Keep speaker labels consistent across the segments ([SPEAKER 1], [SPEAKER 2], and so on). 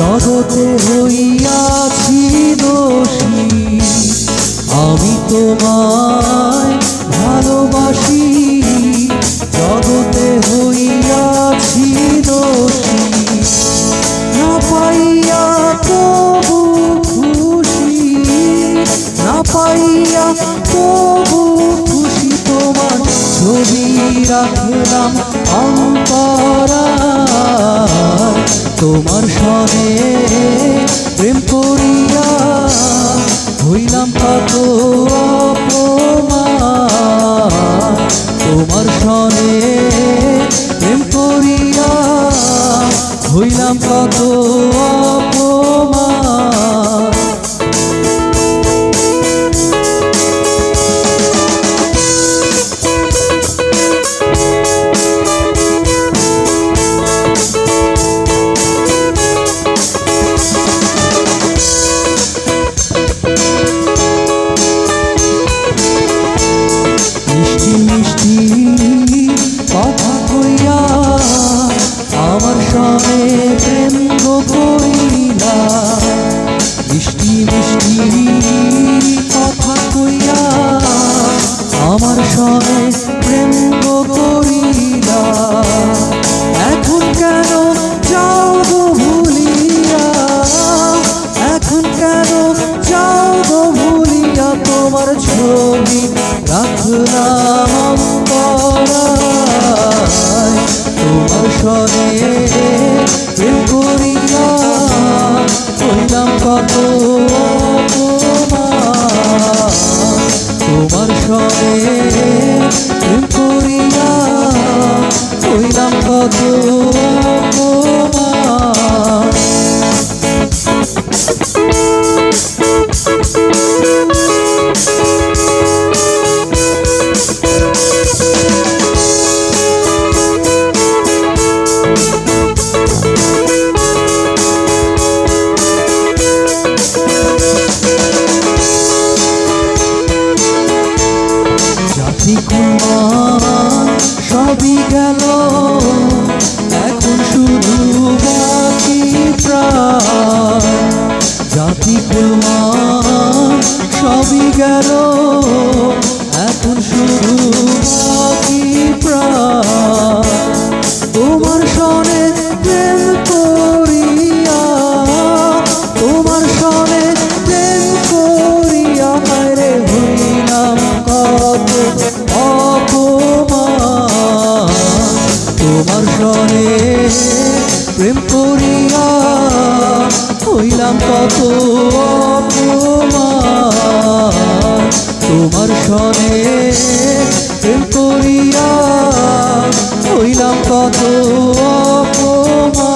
[SPEAKER 1] জগতে হইয়াছি দোষী, আমি তোমায় ভালোবাসি। জগতে হইয়াছি দোষী, না পাইয়া তবু খুশি, না পাইয়া তবু খুশি। তোমার ছবি রাখলাম অন্তরায়, তোমার সনে প্রেম করিয়া হইলাম কত অপমান। তোমার সনে প্রেম করিয়া হইলাম কত অপমান। মিষ্টি মিষ্টি কথা কইয়া আমার সনে প্রেম গো কইলা। মিষ্টি মিষ্টি কথা কইয়া আমার সনে প্রেম গো কইলা। এখন কেন যাও গো ভুলিয়া, এখন কেন যাও গো ভুলিয়া। তোমার ছবি রাখলাম অন্তরায়, তোমার সনে প্রেম করিয়া হইলাম কত অপমান। তোমার সনে প্রেম করিয়া হইলাম কত অপমান। জাতি কুলমান সবই গেল, এখন শুধু বাকি প্রাণ। জাতি কুলমান সবই গেল, এখন শুধু বাকি প্রাণ। তোমার সনে প্রেম করিয়া, তোমার সনে প্রেম করিয়া হায়রে হইলাম কত অপমান। তোমার সনে প্রেম করিয়া হইলাম কত অপমান। তোমার সনে প্রেম করিয়া হইলাম কত অপমান।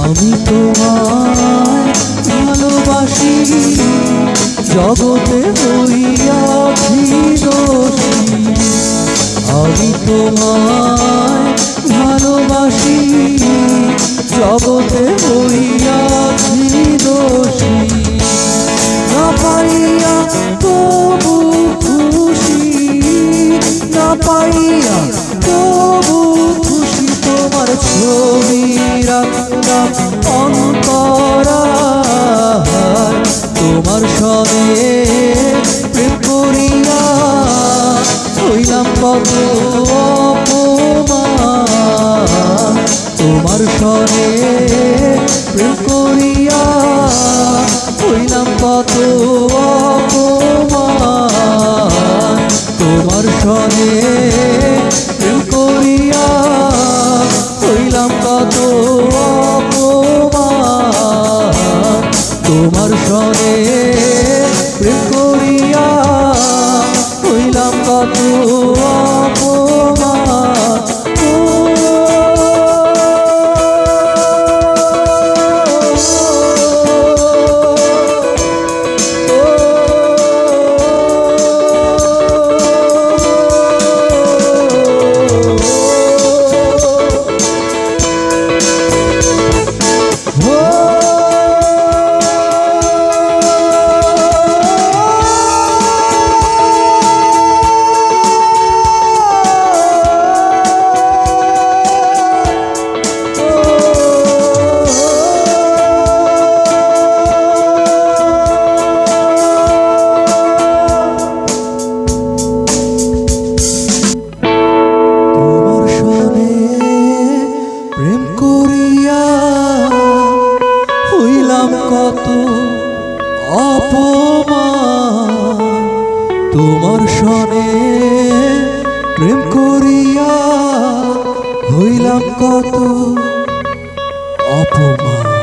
[SPEAKER 1] আমি তোমায় ভালোবাসি, জগতে হইয়াছি দোষী। আমি তোমায় ভালোবাসি, জগতে হইয়াছি দোষী। না পাইয়া তবু খুশি, না পাইয়া তবু খুশি। তোমার ছবি রাখলাম অন্তরায়, তোমার সনে প্রেম করিয়া হইলাম কত অপমান। তোমার সনে প্রেম করিয়া হইলাম কত অপমান। তোমার সনে প্রেম করিয়া হইলাম কত অপমান। তোমার সনে প্রেম করিয়া হইলাম কত অপমান। তোমার সনে প্রেম করিয়া হইলাম কত অপমান।